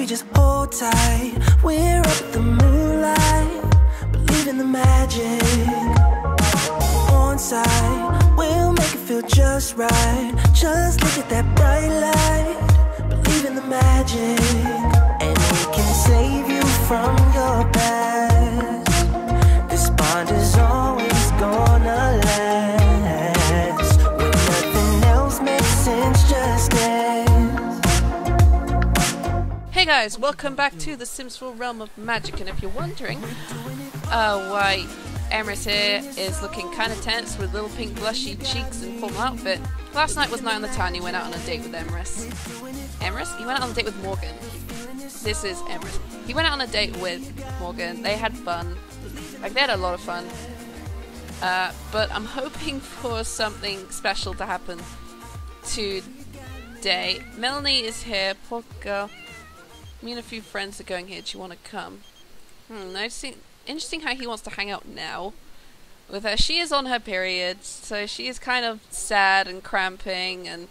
just hold tight. We're up at the moonlight, believe in the magic. On side, we'll make it feel just right. Just look at that bright light, believe in the magic. And it can save you from your past. This bond is always gonna last. When nothing else makes sense, just dance. Hey guys, welcome back to the Sims 4 Realm of Magic, and if you're wondering why Emrys here is looking kind of tense with little pink blushy cheeks and formal outfit, last night was Night on the Town. He went out on a date with Emrys. Emrys? He went out on a date with Morgyn. This is Emrys. He went out on a date with Morgyn. They had fun. Like, they had a lot of fun. But I'm hoping for something special to happen today. Melanie is here, poor girl. Me and a few friends are going here. Do you want to come? Interesting how he wants to hang out now with her. She is on her period, so she is kind of sad and cramping, and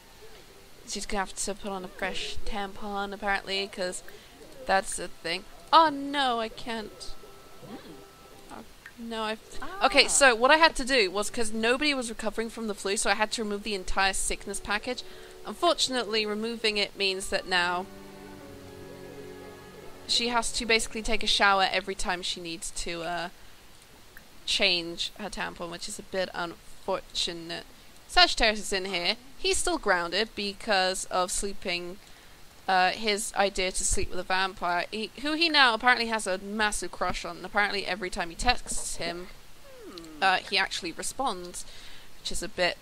she's going to have to put on a fresh tampon, apparently, because that's a thing. Oh, no, I can't. Oh, no, Okay, so what I had to do was, because nobody was recovering from the flu, so I had to remove the entire sickness package. Unfortunately, removing it means that now she has to basically take a shower every time she needs to change her tampon, which is a bit unfortunate. Sagittarius is in here. He's still grounded because of sleeping, his idea to sleep with a vampire, who he now apparently has a massive crush on. And apparently every time he texts him, he actually responds, which is a bit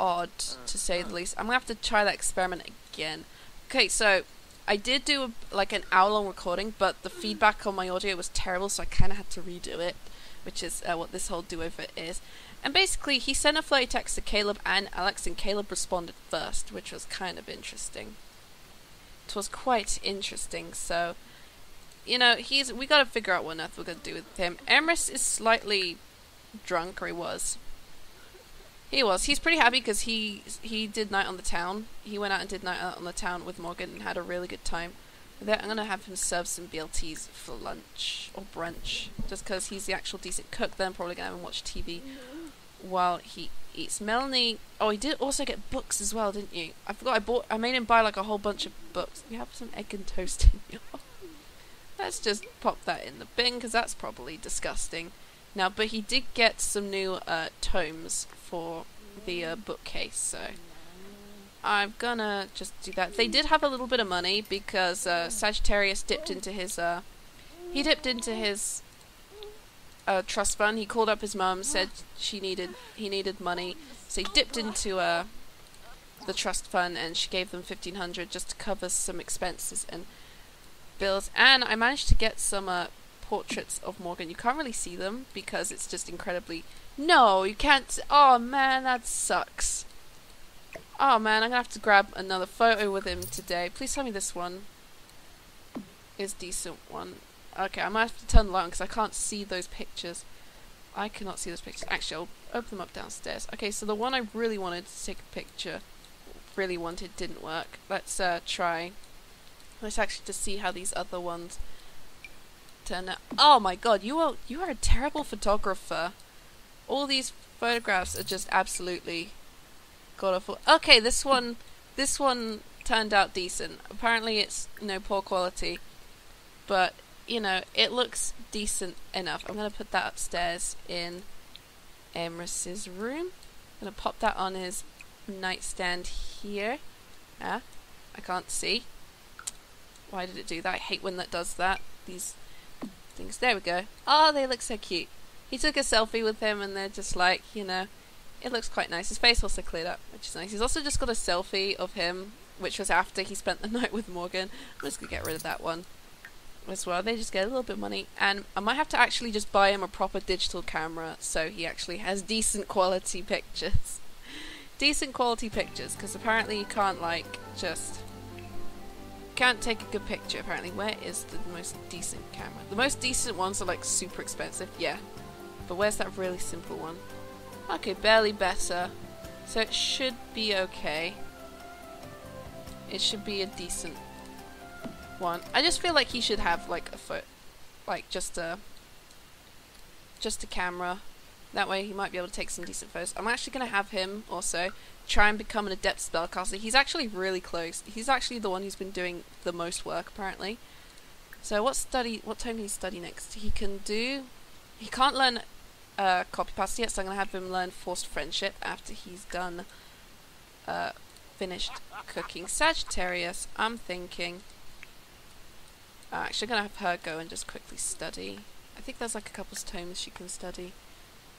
odd, to say the least. I'm going to have to try that experiment again. Okay, so I did do like an hour-long recording, but the feedback on my audio was terrible, so I kind of had to redo it, which is what this whole do-over is. And basically, he sent a flirty text to Caleb and Alex, and Caleb responded first, which was kind of interesting. It was quite interesting, so, you know, we gotta figure out what on earth we're gonna do with him. Emrys is slightly drunk, or he was. He's pretty happy because he did Night on the Town. He went out and did Night on the Town with Morgyn and had a really good time. With that, I'm going to have him serve some BLTs for lunch or brunch, just because he's the actual decent cook. Then I'm probably going to have him watch TV while he eats. Melanie, oh, he did also get books as well, didn't you? I forgot, I made him buy like a whole bunch of books. We have some egg and toast in here. Let's just pop that in the bin, because that's probably disgusting. Now, but he did get some new tomes for the bookcase, so I'm gonna just do that. They did have a little bit of money because Sagittarius dipped into his trust fund. He called up his mum, said he needed money, so he dipped into the trust fund, and she gave them $1,500 just to cover some expenses and bills. And I managed to get some portraits of Morgyn. You can't really see them because it's just incredibly... No, you can't... Oh man, that sucks. Oh man, I'm gonna have to grab another photo with him today. Please tell me this one is a decent one. Okay, I might have to turn the light on because I can't see those pictures. I cannot see those pictures. Actually, I'll open them up downstairs. Okay, so the one I really wanted to take a picture, didn't work. Let's try. Let's actually just see how these other ones turn out. Oh my god, you are a terrible photographer. All these photographs are just absolutely god awful. Okay, this one turned out decent. Apparently it's poor quality, but you know, it looks decent enough. I'm gonna put that upstairs in Emrys's room. I'm gonna pop that on his nightstand here. I can't see. Why did it do that? I hate when that does that. These things. There we go. Oh, they look so cute. He took a selfie with him, and they're just like, you know, it looks quite nice. His face also cleared up, which is nice. He's also just got a selfie of him, which was after he spent the night with Morgyn. I'm just gonna get rid of that one as well. They just get a little bit of money, and I might have to actually just buy him a proper digital camera so he actually has decent quality pictures. Decent quality pictures, because apparently you can't can't take a good picture apparently. Where is the most decent camera? The most decent ones are like super expensive, yeah. But where's that really simple one? Okay, barely better. So it should be okay. It should be a decent one. I just feel like he should have like a foot, like just a camera. That way he might be able to take some decent photos. I'm actually going to have him also try and become an adept spellcaster. He's actually really close. He's actually the one who's been doing the most work apparently. So what tome can he study next? He can't learn copy paste yet, so I'm going to have him learn forced friendship after he's done finished cooking. Sagittarius, I'm thinking actually going to have her go and just quickly study. I think there's like a couple of tomes she can study.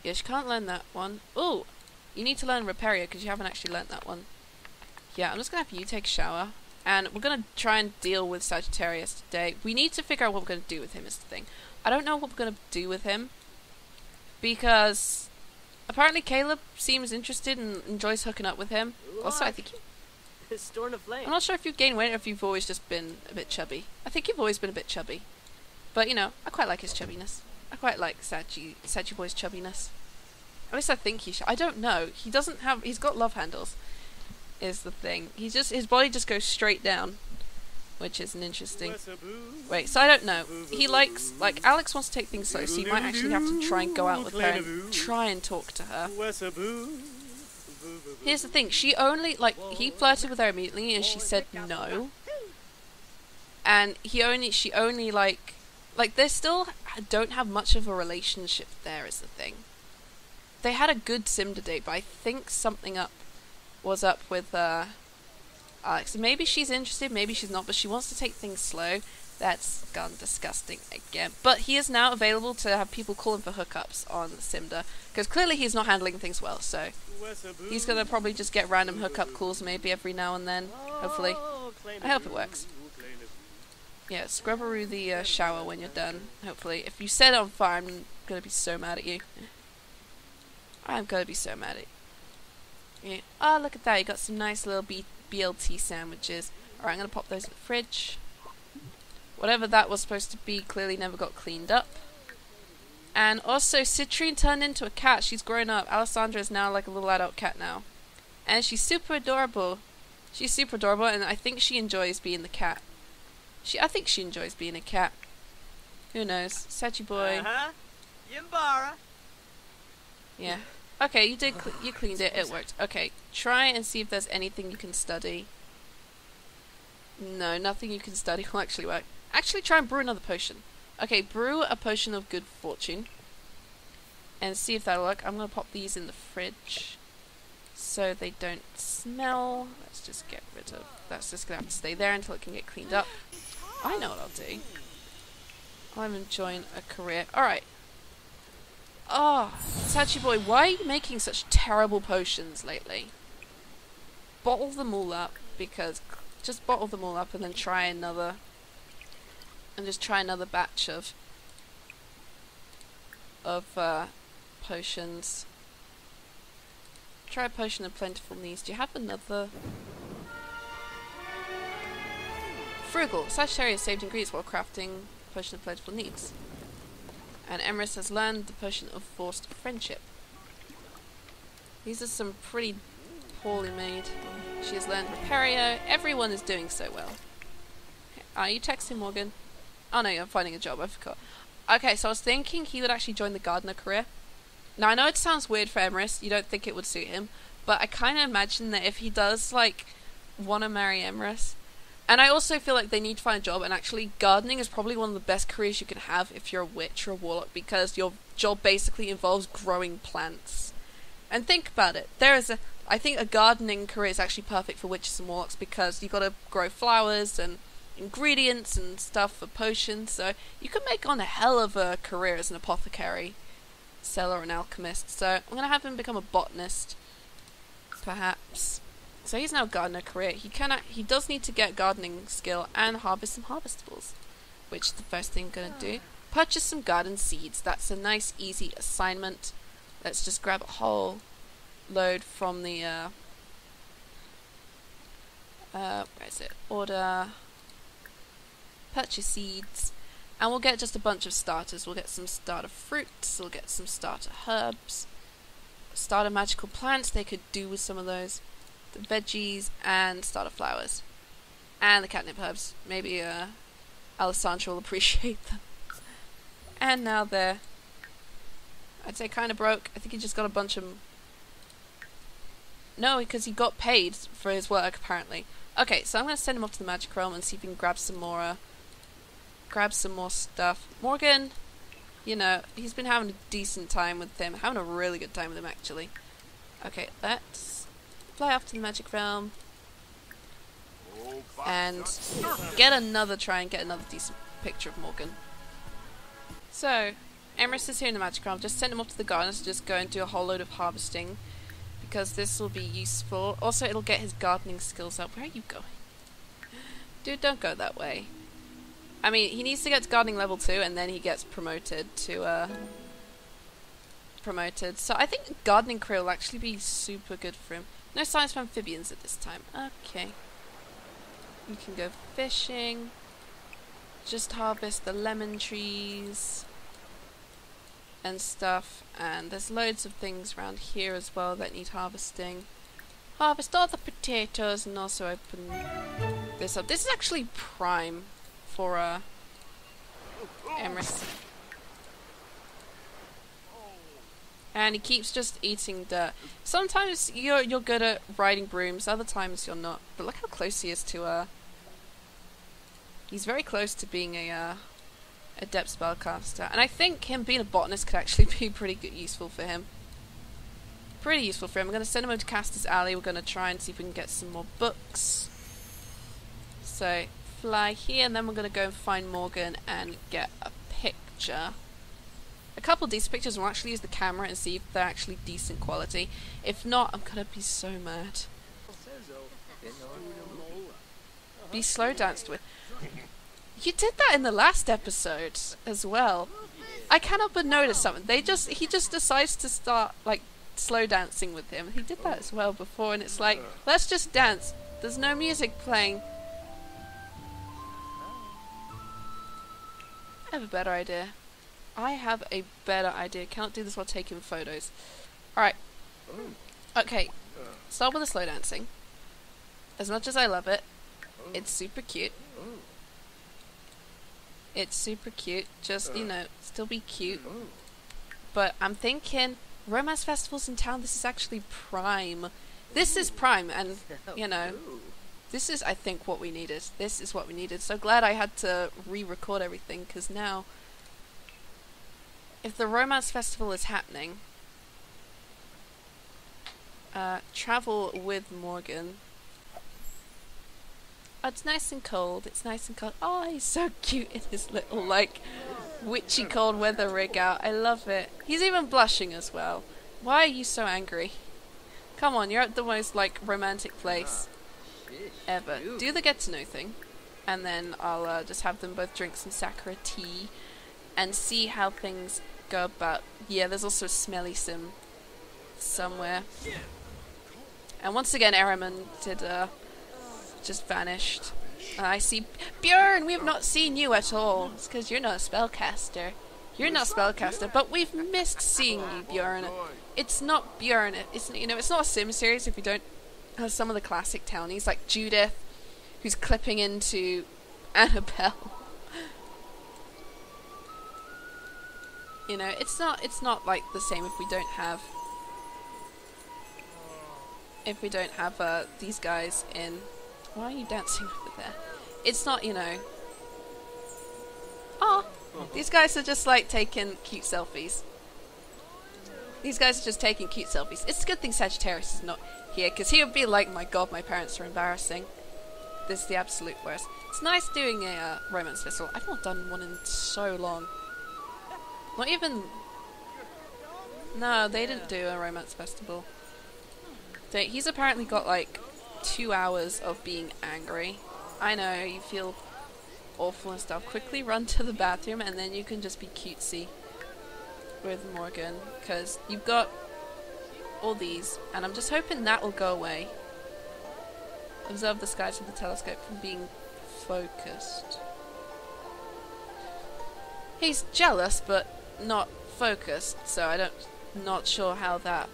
Yeah, she can't learn that one. Oh, you need to learn Reparia because you haven't actually learnt that one. Yeah, I'm just going to have you take a shower. And we're going to try and deal with Sagittarius today. We need to figure out what we're going to do with him is the thing. I don't know what we're going to do with him. Because apparently Caleb seems interested and enjoys hooking up with him. Also, I think I'm not sure if you've gained weight or if you've always just been a bit chubby. I think you've always been a bit chubby. But, you know, I quite like his chubbiness. I quite like Saggy Boy's chubbiness. At least I think he should. I don't know. He's got love handles, is the thing. His body just goes straight down, which is an interesting... Wait, so I don't know. He likes, like, Alex wants to take things slow, so you might actually have to try and go out with her and try and talk to her. Here's the thing. She only, like, he flirted with her immediately and she said no. And she only, like, they still don't have much of a relationship there is the thing. They had a good Simda date, but I think something was up with Alex. Maybe she's interested, maybe she's not, but she wants to take things slow. That's gone disgusting again. But he is now available to have people call him for hookups on Simda, because clearly he's not handling things well, so he's going to probably just get random hookup calls maybe every now and then, hopefully. I hope it works. Yeah, scrubberoo the shower when you're done, hopefully. If you set it on fire, I'm going to be so mad at you. I'm going to be so mad at you. Yeah. Oh, look at that. You got some nice little BLT sandwiches. Alright, I'm going to pop those in the fridge. Whatever that was supposed to be clearly never got cleaned up. And also, Citrine turned into a cat. She's grown up. Alessandra is now like a little adult cat now. And she's super adorable. She's super adorable, and I think she enjoys being the cat. I think she enjoys being a cat. Who knows? Sachi boy. Yimbara. Yeah. Okay, you cleaned it. It worked. Okay, try and see if there's anything you can study. No, nothing you can study will actually work. Actually, try and brew another potion. Okay, brew a potion of good fortune. And see if that'll work. I'm going to pop these in the fridge so they don't smell. Let's just get rid of... That's just going to have to stay there until it can get cleaned up. I know what I'll do. I'm enjoying a career. Alright. Oh, Sachi boy, why are you making such terrible potions lately? Bottle them all up, because... Just bottle them all up and then try another... And just try another batch of potions. Try a potion of plentiful needs. Do you have another... Frugal. Sagittarius saved ingredients while crafting potion of plentiful needs. And Emrys has learned the potion of forced friendship. These are some pretty poorly made. She has learned Repario. Everyone is doing so well. Are you texting Morgan? Oh no, I'm finding a job, I forgot. Okay, so I was thinking he would actually join the gardener career. Now I know it sounds weird for Emrys, you don't think it would suit him, but I kind of imagine that if he does, like, want to marry Emrys, and I also feel like they need to find a job, and actually gardening is probably one of the best careers you can have if you're a witch or a warlock, because your job basically involves growing plants. And think about it, I think a gardening career is actually perfect for witches and warlocks, because you've got to grow flowers and ingredients and stuff for potions, so you could make on a hell of a career as an apothecary, seller, and alchemist. So I'm going to have him become a botanist, perhaps. So he's now a gardener career. He does need to get gardening skill and harvest some harvestables, which is the first thing I'm going to do. Purchase some garden seeds. That's a nice, easy assignment. Let's just grab a whole load from the, where is it? Order, purchase seeds, and we'll get just a bunch of starters. We'll get some starter fruits, we'll get some starter herbs, starter magical plants. They could do with some of those. The veggies and starter flowers. And the catnip herbs. Maybe Alessandra will appreciate them. And now they're, I'd say, kind of broke. I think he just got a bunch of... No, because he got paid for his work, apparently. Okay, so I'm going to send him off to the Magic Realm and see if we can grab some more stuff. Morgan, you know, he's been having a decent time with him. Having a really good time with him, actually. Okay, let's fly off to the Magic Realm. And try and get another decent picture of Morgan. So, Emrys is here in the Magic Realm. Just send him off to the gardens to just go and do a whole load of harvesting, because this will be useful. Also, it'll get his gardening skills up. Where are you going? Dude, don't go that way. I mean, he needs to get to gardening level 2, and then he gets promoted to, So I think gardening career will actually be super good for him. No signs of amphibians at this time. Okay. You can go fishing. Just harvest the lemon trees and stuff. And there's loads of things around here as well that need harvesting. Harvest all the potatoes and also open this up. This is actually prime for Emrys. And he keeps just eating dirt. Sometimes you're good at riding brooms, other times you're not. But look how close he is to he's very close to being a adept spellcaster. And I think him being a botanist could actually be pretty good, useful for him. Pretty useful for him. I'm going to send him over to Caster's Alley. We're going to try and see if we can get some more books. So, fly here, and then we're going to go and find Morgan and get a picture. A couple of these pictures, we'll actually use the camera and see if they're actually decent quality. If not, I'm going to be so mad. Be slow danced with. You did that in the last episode as well. I cannot but notice something. He just decides to start like slow dancing with him. He did that as well before, and it's like, let's just dance. There's no music playing. I have a better idea. Cannot do this while taking photos. Alright. Okay. Start with the slow dancing. As much as I love it, it's super cute. It's super cute. Just, you know, still be cute. But I'm thinking, romance festivals in town, this is actually prime. This is prime, and, you know, this is, I think, what we needed. This is what we needed. So glad I had to re-record everything, because now, if the romance festival is happening, travel with Morgan. Oh, it's nice and cold. It's nice and cold. Oh, he's so cute in his little, like, witchy cold weather rig out. I love it. He's even blushing as well. Why are you so angry? Come on, you're at the most, like, romantic place ever. Do the get to know thing. And then I'll just have them both drink some sakura tea and see how things go about. Yeah, there's also a smelly sim somewhere. And once again, Ehrman did, just vanished. I see Bjorn, we have not seen you at all. It's because you're not a spellcaster. You're not a spellcaster, but we've missed seeing you, Bjorn. It's not Bjorn. It's, you know, it's not a sim series if you don't have some of the classic townies like Judith, who's clipping into Annabelle. You know, it's not like the same if we don't have these guys in. Why are you dancing over there? It's not, you know. Oh, these guys are just like taking cute selfies. These guys are just taking cute selfies. It's a good thing Sagittarius is not here, because he would be like, my god, my parents are embarrassing. This is the absolute worst. It's nice doing a romance festival. I've not done one in so long. Not even... No, they didn't do a romance festival. He's apparently got like 2 hours of being angry. I know, you feel awful and stuff. Quickly run to the bathroom and then you can just be cutesy with Morgan, because you've got all these, and I'm just hoping that will go away. Observe the skies with the telescope from being focused. He's jealous but not focused, so not sure how that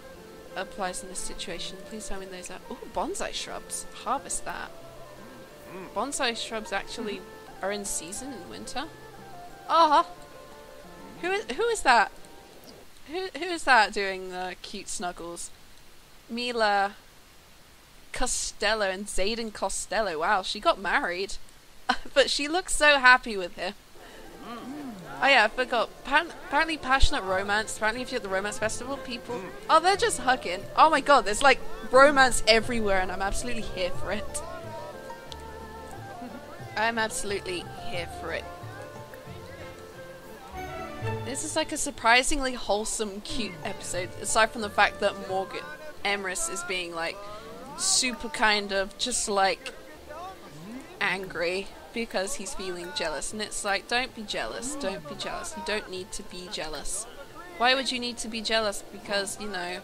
applies in this situation. Please tell me those are... Ooh, bonsai shrubs. Harvest that. Bonsai shrubs actually are in season in winter. Ah, who is that? Who is that doing the cute snuggles? Mila Costello and Zayden Costello. Wow, she got married, but she looks so happy with him. Oh yeah, I forgot. Apparently passionate romance. Apparently if you're at the romance festival, people... Oh, they're just hugging. Oh my god, there's like romance everywhere and I'm absolutely here for it. I'm absolutely here for it. This is like a surprisingly wholesome, cute episode, aside from the fact that Morgyn Emrys is being like super kind of just like angry because he's feeling jealous, and it's like, don't be jealous, don't be jealous, you don't need to be jealous. Why would you need to be jealous? Because, you know,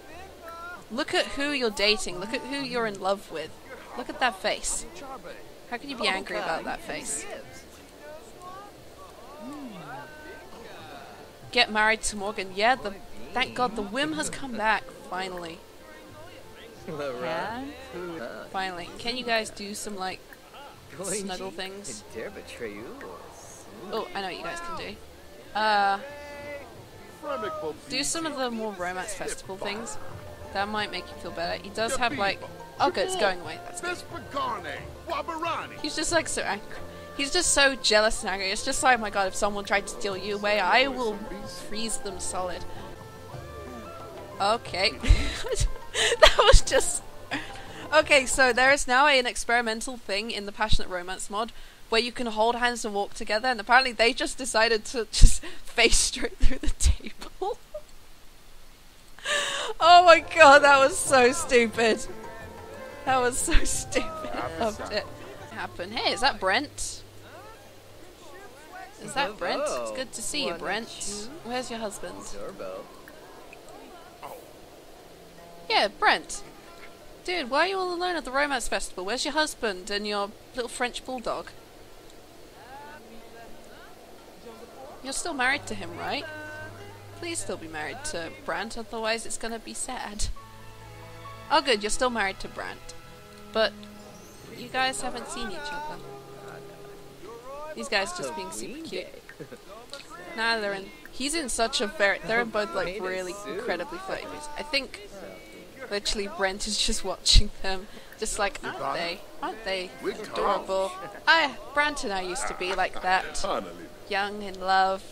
look at who you're dating, look at who you're in love with, look at that face. How can you be angry about that face? Get married to Morgyn. Yeah, thank God the whim has come back, finally. Finally. Can you guys do some, like, snuggle things? Oh, I know what you guys can do. Do some of the more romance festival things. That might make you feel better. He does have, like... Oh good, it's going away. That's good. He's just, like, so angry. He's just so jealous and angry. It's just like, oh my god, if someone tried to steal you away, I will freeze them solid. Okay. That was just... Okay, so there is now an experimental thing in the Passionate Romance mod where you can hold hands and walk together, and apparently they just decided to just face straight through the table. Oh my god, that was so stupid. That was so stupid. I loved it. Happen. Hey, is that Brent? Is that Brent? It's good to see you, Brent. Where's your husband? Yeah, Brent. Dude, why are you all alone at the romance festival? Where's your husband and your little French bulldog? You're still married to him, right? Please still be married to Brant, otherwise it's gonna be sad. Oh good, you're still married to Brant. But you guys haven't seen each other. These guys just being super cute. Nah, they're in... He's in such a very... They're in both, like, really incredibly flirty ways. I think... Literally, Brent is just watching them, just like, aren't they adorable? Brent and I used to be like that. Young in love,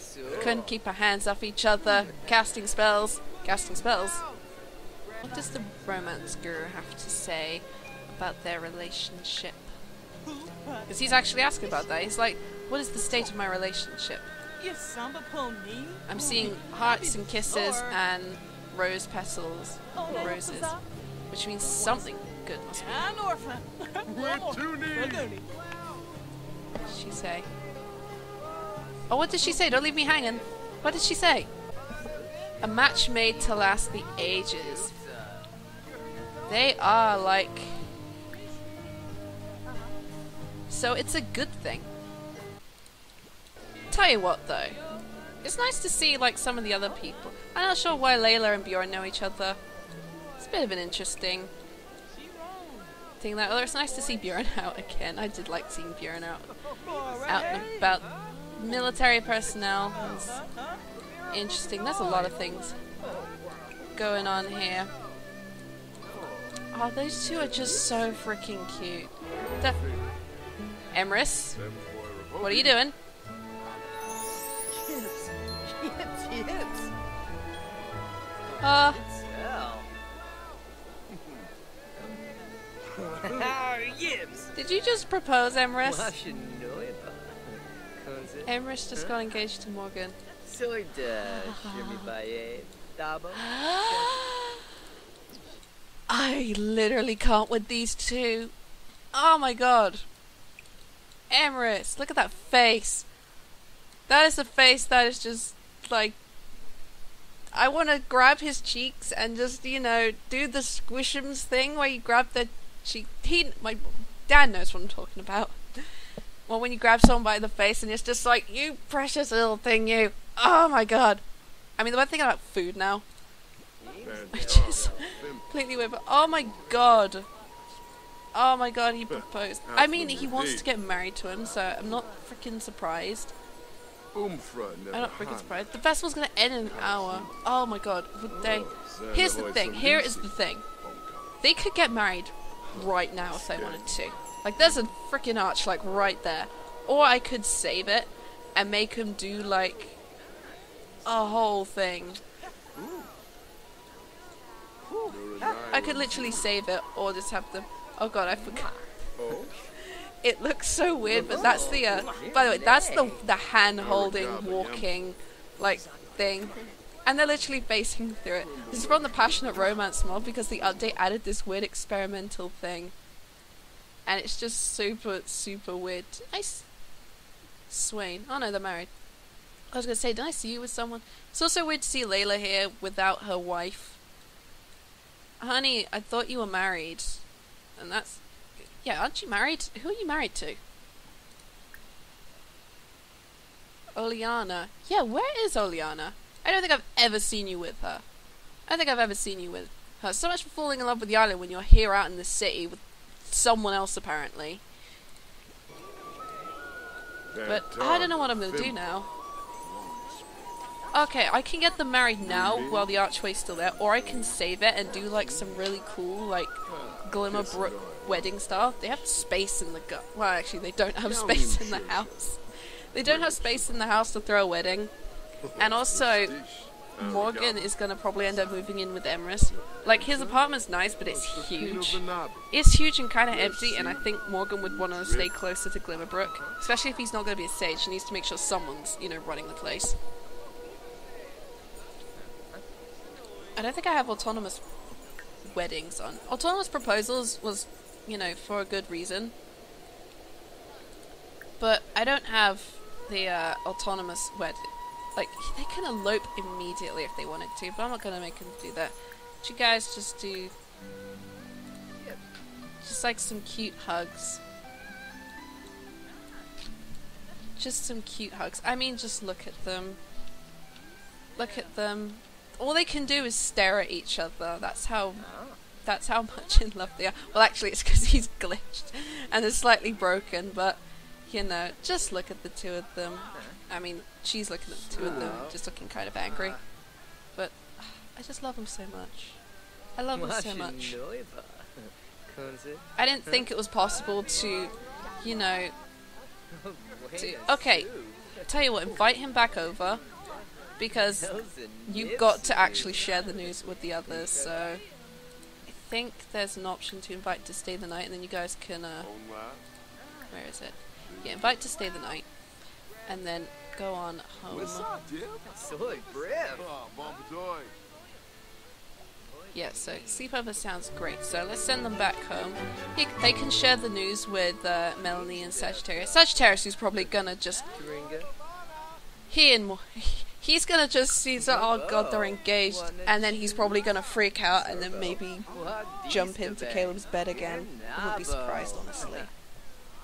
couldn't keep our hands off each other, casting spells. What does the romance guru have to say about their relationship? Because he's actually asking about that. He's like, what is the state of my relationship? I'm seeing hearts and kisses and rose petals, roses, which means something good must be. What did she say? Oh, what did she say? Don't leave me hanging. What did she say? A match made to last the ages. They are like... So it's a good thing. Tell you what though, it's nice to see like some of the other people. I'm not sure why Layla and Bjorn know each other. It's a bit of an interesting thing that. Although it's nice to see Bjorn out again. I did like seeing Bjorn out and about. Military personnel is interesting. There's a lot of things going on here. Oh, those two are just so freaking cute. Emrys, what are you doing? Did you just propose, Emrys? Emrys just got engaged to Morgyn. I literally can't with these two. Oh my god. Emrys, look at that face. That is a face that is just like... I want to grab his cheeks and just, you know, do the squishums thing where you grab the cheek. My dad knows what I'm talking about. Well, when you grab someone by the face and it's just like, you precious little thing, you. Oh my god. I mean, the one thing about food now, which is completely weird, but oh my god. Oh my god, he proposed. I mean, he wants to get married to him, so I'm not freaking surprised. I'm not freaking surprised. The festival's gonna end in an hour. Oh my god, would they? Here's the thing. Here is the thing. They could get married right now if they wanted to. Like, there's a freaking arch, like, right there. Or I could save it and make him do, like, a whole thing. I could literally save it or just have them. Oh god, I forgot. It looks so weird, but that's the, by the way, that's the hand-holding, walking, like, thing. And they're literally facing through it. This is from the Passionate Romance mod because the update added this weird experimental thing. And it's just super, super weird. Nice. Swain. Oh no, they're married. I was gonna say, did I see you with someone? It's also weird to see Layla here without her wife. Honey, I thought you were married. And that's... Yeah, aren't you married? Who are you married to? Oleana. Yeah, where is Oleana? I don't think I've ever seen you with her. I don't think I've ever seen you with her. So much for falling in love with the island when you're here out in the city with someone else, apparently. But I don't know what I'm going to do now. Okay, I can get them married now while the archway's still there, or I can save it and do like some really cool, like, Glimmerbrook wedding style. They have space in the well, actually, they don't have space in the house. They don't have space in the house to throw a wedding. And also, Morgyn is going to probably end up moving in with Emrys. Like, his apartment's nice, but it's huge. It's huge and kind of empty, and I think Morgyn would want to stay closer to Glimmerbrook. Especially if he's not going to be a sage. He needs to make sure someone's, you know, running the place. I don't think I have autonomous weddings on. Autonomous proposals was, you know, for a good reason. But I don't have the autonomous wedding. Like, they can elope immediately if they wanted to, but I'm not going to make them do that. But you guys just do... just like some cute hugs. Just some cute hugs. I mean, just look at them. Look at them. All they can do is stare at each other. That's how much in love they are. Well, actually, it's because he's glitched and is slightly broken, but, you know, just look at the two of them. I mean, she's looking at the two of them, just looking kind of angry. But I just love them so much. I love them so much. I didn't think it was possible to, you know... Okay, tell you what, invite him back over. Because you've got to actually share the news with the others, so... I think there's an option to invite to stay the night, and then you guys can, where is it? Yeah, invite to stay the night. And then go on home. Yeah, so sleepover sounds great. So let's send them back home. They can share the news with Melanie and Sagittarius. Sagittarius, who's probably gonna just... He's gonna just see that, oh god, they're engaged, and then he's probably gonna freak out and then maybe jump into Caleb's bed again. I wouldn't be surprised, honestly.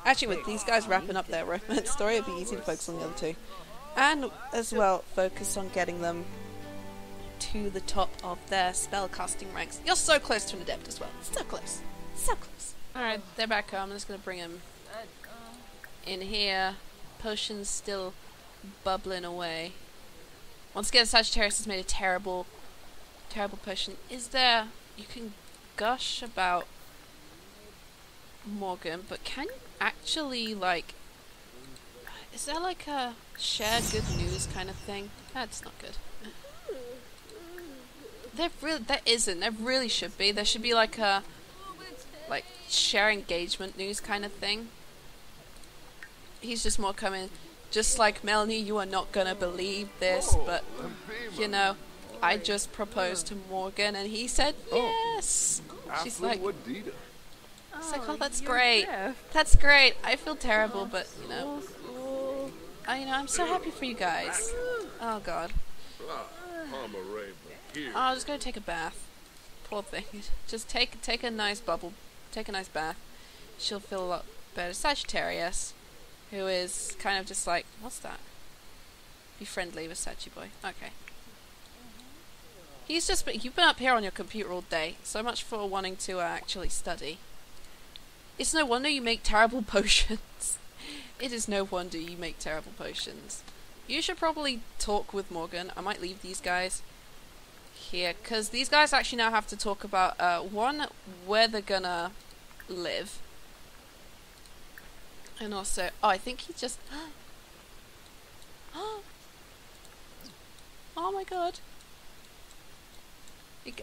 Actually, with these guys wrapping up their romance story, it'd be easy to focus on the other two. And, as well, focus on getting them to the top of their spellcasting ranks. You're so close to an adept as well. So close. So close. Alright, they're back home. I'm just gonna bring them in here. Potion's still bubbling away. Once again, Sagittarius has made a terrible, terrible potion. Is there... You can gush about Morgyn, but can you actually, like... Is there, like, a share good news kind of thing? That's not good. There isn't. There really should be. There should be, like, a... like, share engagement news kind of thing. He's just more coming... Just like, Melanie, you are not gonna believe this, but, you know, I just proposed to Morgyn, and he said yes. She's like, oh, that's great. That's great. I feel terrible, but, you know, I'm so happy for you guys. Oh, God. I'm just gonna take a bath. Poor thing. Just take a nice bubble. Take a nice bath. She'll feel a lot better. Sagittarius, who is kind of just like, what's that? Be friendly with Sachi Boy. Okay. You've been up here on your computer all day. So much for wanting to actually study. It's no wonder you make terrible potions. It is no wonder you make terrible potions. You should probably talk with Morgyn. I might leave these guys here, because these guys actually now have to talk about, one, where they're gonna live. And also, oh, I think he just... Oh my god.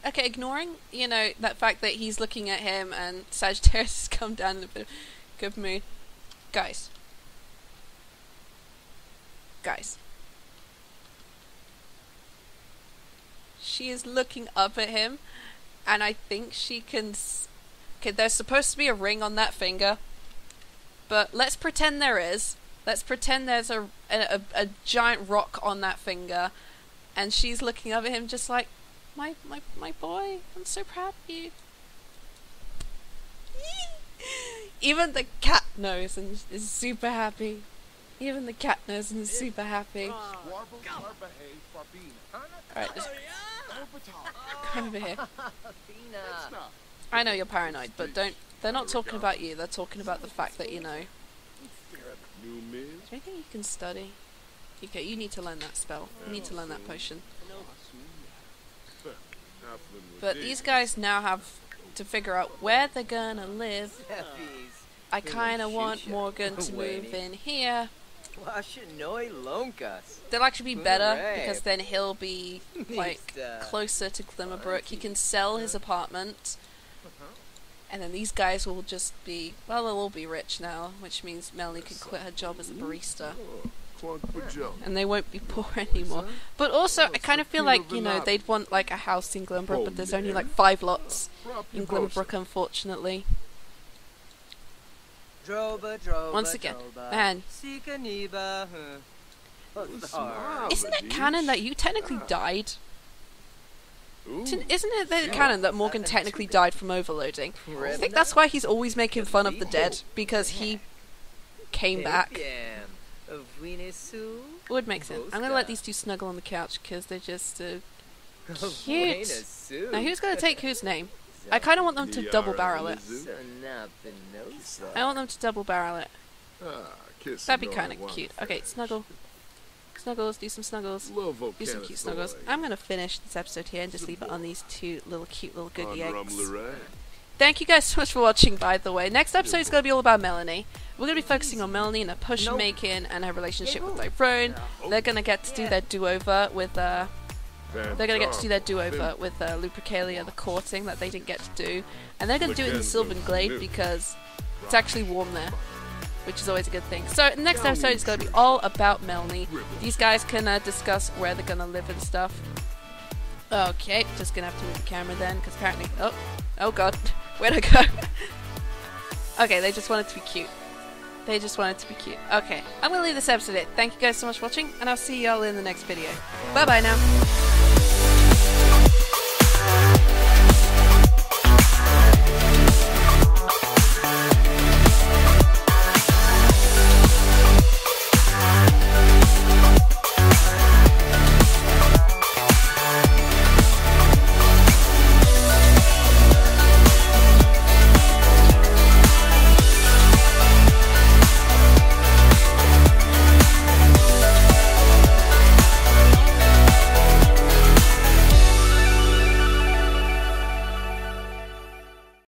Okay, ignoring, you know, that fact that he's looking at him and Sagittarius has come down in a bit of good mood. Guys. Guys. She is looking up at him, and I think she can... Okay, there's supposed to be a ring on that finger, but let's pretend there is. Let's pretend there's a giant rock on that finger, and she's looking up at him just like, my boy, I'm so proud of you. Even the cat knows and is super happy. Even the cat knows and is super happy. Alright, just come over here. I know you're paranoid, but they're not talking about you, they're talking about the fact that, you know. Is there anything you can study? Okay, you need to learn that spell. You need to learn that potion. But these guys now have to figure out where they're gonna live. I kinda want Morgyn to move in here. They'll actually be better, because then he'll be, like, closer to Glimmerbrook. He can sell his apartment. And then these guys will just be, well, they'll all be rich now, which means Melanie can quit her job as a barista. And they won't be poor anymore. But also, I kind of feel like, you know, they'd want, like, a house in Glimmerbrook, but there's only, like, 5 lots in Glimmerbrook, unfortunately. Once again, man. Isn't it canon that you technically died? Isn't it the canon that Morgyn technically died from overloading? I think that's why he's always making fun of the dead, because he came back. Would make sense. I'm gonna let these two snuggle on the couch, because they're just cute. Now who's gonna take whose name? I kind of want them to double barrel it. I want them to double barrel it. That'd be kind of cute. Okay, snuggle. Snuggles, do some snuggles. Do some cute snuggles. I'm going to finish this episode here and just leave it on these two cute little goody eggs. Thank you guys so much for watching, by the way. Next episode is going to be all about Melanie. We're going to be focusing on Melanie and her potion making and her relationship with Tyrone. They're going to get to do their do-over with, Lupercalia, the courting that they didn't get to do. And they're going to do it in Sylvan Glade because it's actually warm there, which is always a good thing. So the next episode is going to be all about Melanie. These guys can discuss where they're going to live and stuff. Okay, just going to have to move the camera then, because apparently... Oh god, where'd I go? Okay, they just want it to be cute. They just want it to be cute. Okay, I'm going to leave this episode here. Thank you guys so much for watching, and I'll see y'all in the next video. Bye-bye now.